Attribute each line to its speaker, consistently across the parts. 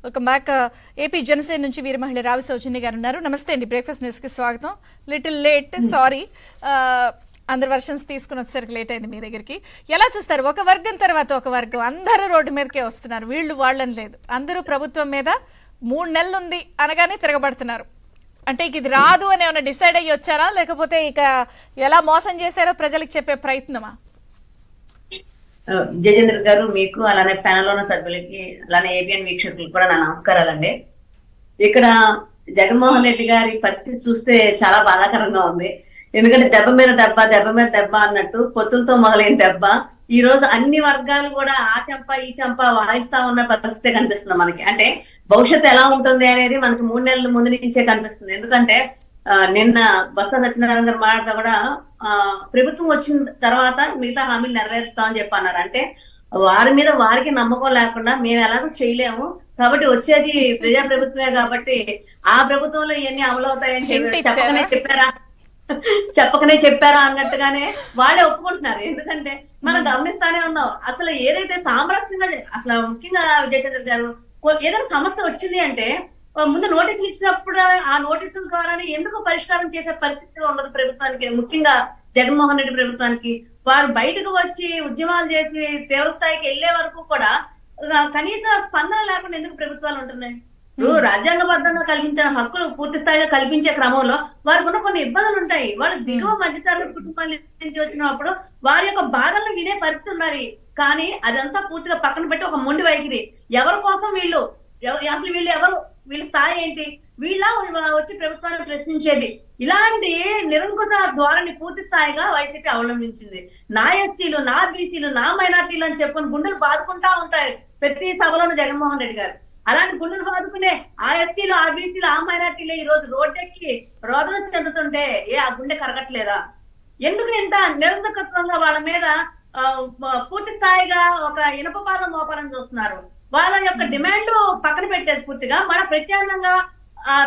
Speaker 1: Welcome back. AP Janasena నుంచి వీర మహిళ రావి సౌజన్య గారు ఉన్నారు. నమస్తే అండి, బ్రేక్ఫాస్ట్ న్యూస్ కి స్వాగతం. లిటిల్ లేట్, సారీ, అందరు వర్షన్స్ తీసుకుని వచ్చేసరికి లేట్ అయింది మీ దగ్గరికి. ఎలా చూస్తారు? ఒక వర్గం తర్వాత ఒక వర్గం అందరూ రోడ్డు మీదకే వస్తున్నారు, వీళ్ళు వాళ్ళని లేదు, అందరూ ప్రభుత్వం మీద 3 నెలలు ఉంది అనగానే తిరగబడుతున్నారు. అంటే ఇక ఇది రాదు అని ఏమైనా డిసైడ్ అయ్యి వచ్చారా, లేకపోతే ఇక ఎలా మోసం చేశారో ప్రజలకు చెప్పే ప్రయత్నమా?
Speaker 2: జయేంద్ర గారు, మీకు అలానే ప్యానల్ ఉన్న సభ్యులకి అలానే ఏబిఎన్ వీక్షకులకు కూడా నా నమస్కారాలండి. ఇక్కడ జగన్మోహన్ రెడ్డి గారి పరిస్థితి చూస్తే చాలా బాధాకరంగా ఉంది. ఎందుకంటే దెబ్బ మీద దెబ్బ, దెబ్బ మీద దెబ్బ అన్నట్టు పొత్తులతో మొదలైన దెబ్బ ఈ రోజు అన్ని వర్గాలు కూడా ఆ చెంప ఈ చెంప వాయిస్తా ఉన్న పరిస్థితి కనిపిస్తుంది మనకి. అంటే భవిష్యత్తు ఎలా ఉంటుంది అనేది మనకి 3 నెలల ముందు నుంచే కనిపిస్తుంది. ఎందుకంటే నిన్న బొత్స సత్యనారాయణ గారు మాట్లాడుతూ కూడా ప్రభుత్వం వచ్చిన తర్వాత మిగతా హామీలు నెరవేరుస్తామని చెప్పి అన్నారు. అంటే వారి మీద వారికి నమ్మకం లేకుండా మేము ఎలాగో చేయలేము కాబట్టి వచ్చేది ప్రజా ప్రభుత్వమే కాబట్టి ఆ ప్రభుత్వంలో ఇవన్నీ అమలు అవుతాయని చెప్పకనే చెప్పారా అన్నట్టుగానే వాళ్ళే ఒప్పుకుంటున్నారు. ఎందుకంటే మనం గమనిస్తానే ఉన్నాం. అసలు ఏదైతే సామరస్యంగా అసలు ముఖ్యంగా జయేంద్ర గారు ఏదైనా సమస్య వచ్చింది అంటే ముందు నోటీసులు ఇచ్చినప్పుడు ఆ నోటీసుల ద్వారానే ఎందుకు పరిష్కారం చేసే పరిస్థితి ఉండదు ప్రభుత్వానికి, ముఖ్యంగా జగన్మోహన్ రెడ్డి ప్రభుత్వానికి. వారు బయటకు వచ్చి ఉద్యమాలు చేసి తీవ్రస్థాయికి వెళ్లే వరకు కూడా కనీస స్పందన లేకుండా ఎందుకు ప్రభుత్వాలు ఉంటున్నాయి? రాజ్యాంగబద్ధంగా కల్పించిన హక్కులు పూర్తి స్థాయిగా కల్పించే క్రమంలో వారికి ఉన్న కొన్ని ఇబ్బందులు ఉంటాయి. వాళ్ళు దిగువ మధ్యతరగతి కుటుంబాల నుంచి వచ్చినప్పుడు వారి యొక్క బాధలను వినే పరిస్థితి ఉండాలి. కానీ అదంతా పూర్తిగా పక్కన పెట్టి ఒక మొండి వైఖరి, ఎవరి కోసం వీళ్ళు, అసలు వీళ్ళు ఎవరు, వీళ్ళ స్థాయి ఏంటి, వీళ్ళ వచ్చి ప్రభుత్వాన్ని ప్రశ్నించేది, ఇలాంటి నిరంకుశ ధోరణి పూర్తి స్థాయిగా వైసీపీ అవలంబించింది. నా ఎస్సీలు, నా బీసీలు, నా మైనార్టీలు అని చెప్పుకొని గుండెలు బాదుకుంటా ఉంటారు ప్రతి సభలోనూ జగన్మోహన్ రెడ్డి గారు. అలాంటి గుండెలు బాదుకునే ఆ ఎస్సీలు, ఆ బీసీలు, ఆ మైనార్టీలు ఈ రోజు రోడ్డెక్కి రోదన చెందుతుంటే ఆ గుండె కరగట్లేదా? ఎందుకు ఇంత నిరంకుశత్వంగా వాళ్ళ మీద పూర్తి స్థాయిగా ఒక ఇనప పాదం మోపాలని చూస్తున్నారు? వాళ్ళ యొక్క డిమాండ్ పక్కన పెట్టేసి పూర్తిగా మన ప్రత్యేకంగా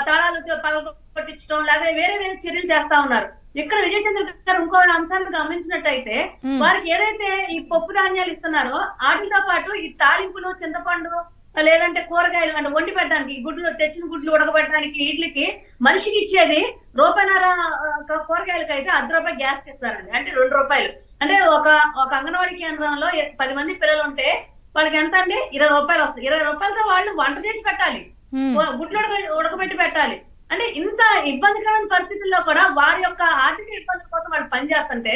Speaker 2: తాళాలు పగలగొట్టించడం లేదా వేరే వేరే చర్యలు చేస్తా ఉన్నారు. ఇక్కడ విజయచంద్ర గారు ఇంకో అంశాన్ని గమనించినట్టయితే వారికి ఏదైతే ఈ పప్పు ధాన్యాలు ఇస్తున్నారో వాటితో పాటు ఈ తాలింపులు, చింతపండు, లేదంటే కూరగాయలు అంటే వండి పెట్టడానికి గుడ్లు, తెచ్చిన గుడ్లు ఉడకబెట్టడానికి వీటికి మనిషికి ఇచ్చేది ₹1.5 కూరగాయలకి అయితే ₹1 గ్యాస్ ఇస్తారండి. అంటే ₹2. అంటే ఒక అంగన్వాడీ కేంద్రంలో 10 మంది పిల్లలు ఉంటే వాళ్ళకి ఎంత అంటే ₹20 వస్తుంది. ₹20తో వాళ్ళు వంట చేసి పెట్టాలి, గుడ్లు ఉడకబెట్టి పెట్టాలి. అంటే ఇంత ఇబ్బందికరమైన పరిస్థితుల్లో కూడా వారి యొక్క ఆర్థిక ఇబ్బందుల కోసం వాళ్ళు పనిచేస్తుంటే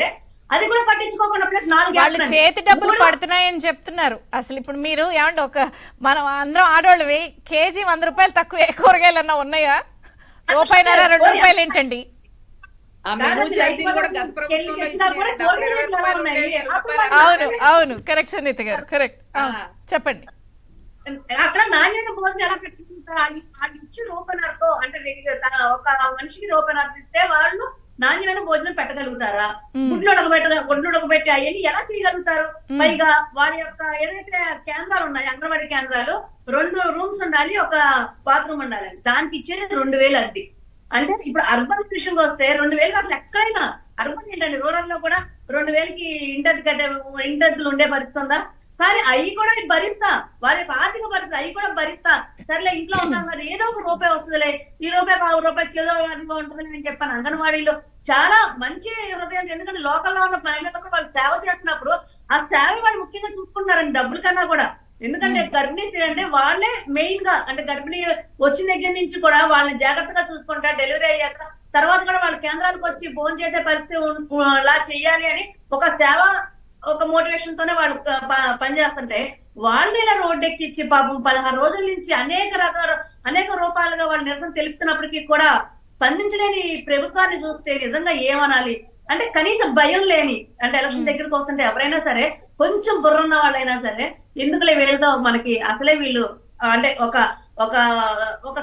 Speaker 2: అది కూడా పట్టించుకోకుండా ప్లస్ 4
Speaker 1: చేతి డబ్బులు పడుతున్నాయని చెప్తున్నారు. అసలు ఇప్పుడు మీరు ఏమంటే మనం అందరం ఆడవాళ్ళవి కేజీ ₹100 తక్కువ కూరగాయలు అన్నా ఉన్నాయా? ₹1.5 ₹2 ఏంటండి? అవును అవును, కరెక్ట్ సునీత గారు, కరెక్ట్. చెప్పండి.
Speaker 2: అక్కడ నాణ్యమైన భోజనం ఎలా పెట్టుకుంటారు? ఇచ్చి ₹1.5 అంటే ఒక మనిషికి ₹1.5 ఇస్తే వాళ్ళు నాణ్యమైన భోజనం పెట్టగలుగుతారా? గుడ్లు ఉడకబెట్టి అవన్నీ ఎలా చేయగలుగుతారు? పైగా వారి యొక్క ఏదైతే కేంద్రాలు ఉన్నాయి, అంగన్వాడీ కేంద్రాలు 2 రూమ్స్ ఉండాలి, ఒక బాత్రూమ్ ఉండాలి, దానికి ఇచ్చేది 2000 అద్దె. అంటే ఇప్పుడు అర్బన్ విషయంకి వస్తే 2000 అసలు ఎక్కడైనా, అర్బన్ ఏంటండి, రూరల్ లో కూడా 2000కి ఇంటర్లు ఉండే పరిస్థితి ఉందా? కానీ అవి కూడా భరిస్తా, వారి యొక్క ఆర్థిక పరిస్థితి అవి కూడా భరిస్తా. సర్లే ఇంట్లో ఉన్నాం కదా, ఏదో ఒక ₹1 వస్తుందిలే, ఈ ₹1 చేదో ఉంటుంది అని చెప్పాను. అంగన్వాడీలో చాలా మంచి హృదయం, ఎందుకంటే లోకల్లో ఉన్న మహిళలకు వాళ్ళు సేవ చేస్తున్నప్పుడు ఆ సేవ వాళ్ళు ముఖ్యంగా చూసుకుంటారండి డబ్బుల కన్నా కూడా. ఎందుకంటే గర్భిణీ అంటే వాళ్ళే మెయిన్ గా, అంటే గర్భిణీ వచ్చిన దగ్గర నుంచి కూడా వాళ్ళని జాగ్రత్తగా చూసుకుంటారు. డెలివరీ అయ్యాక తర్వాత కూడా వాళ్ళ కేంద్రాలకు వచ్చి భోజనం చేసే పరిస్థితి లా చెయ్యాలి అని ఒక సేవ, ఒక మోటివేషన్ తోనే వాళ్ళు పనిచేస్తుంటే వాళ్ళని ఇలా రోడ్డెక్కిచ్చి పాపం 16 రోజుల నుంచి అనేక రూపాయలుగా వాళ్ళు నిరసన తెలుపుతున్నప్పటికీ కూడా స్పందించలేని ప్రభుత్వాన్ని చూస్తే నిజంగా ఏమనాలి? అంటే కనీసం భయం లేని, అంటే ఎలక్షన్ దగ్గరకు వస్తుంటే ఎవరైనా సరే కొంచెం బుర్రున్న వాళ్ళైనా సరే ఎందుకులే వీళ్ళతో మనకి అసలే వీళ్ళు అంటే ఒక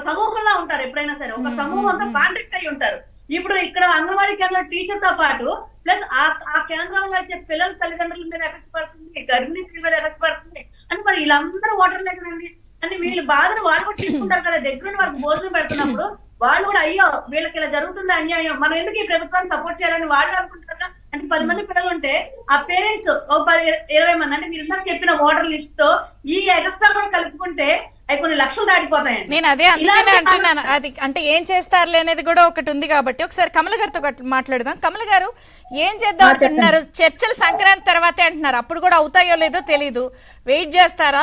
Speaker 2: సమూహంలో ఉంటారు. ఎప్పుడైనా సరే ఒక సమూహంతో కాంటాక్ట్ అయి ఉంటారు. ఇప్పుడు ఇక్కడ అంగన్వాడీ కేంద్రం టీచర్ తో పాటు ప్లస్ ఆ కేంద్రంలో వచ్చే పిల్లల తల్లిదండ్రుల మీద ఎఫెక్ట్ పడుతుంది, గర్భిణీ స్త్రీ మీద ఎఫెక్ట్ పడుతుంది. అంటే మరి వీళ్ళందరూ ఓటర్ లేకనండి. అంటే వీళ్ళు బాధను వాళ్ళు కూడా తీసుకుంటారు కదా, దగ్గరుండి వాళ్ళకి భోజనం పెడుతున్నప్పుడు వాళ్ళు కూడా అయ్యో వీళ్ళకి ఇలా జరుగుతుంది అన్యాయం, మనం ఎందుకు ఈ ప్రభుత్వాన్ని సపోర్ట్ చేయాలని వాళ్ళు అనుకుంటారు. అంటే 10 మంది పిల్లలు ఉంటే ఆ పేరెంట్స్ 10-20 మంది, అంటే మీరు ఇందాక చెప్పిన ఓటర్ లిస్ట్ తో ఈ ఎక్స్ట్రా కూడా కలుపుకుంటే అవి కొన్ని లక్షలు దాటిపోతాయండి.
Speaker 1: నేను అదే అందుకనే అంటున్నాను. అది అంటే ఏం చేస్తారులే అనేది కూడా ఒకటి ఉంది కాబట్టి ఒకసారి కమల గారితో మాట్లాడదాం. కమల గారు, ఏం చేద్దాం అంటున్నారు? చర్చలు సంక్రాంతి తర్వాతే అంటున్నారు. అప్పుడు కూడా అవుతాయో లేదో తెలీదు. వెయిట్ చేస్తారా?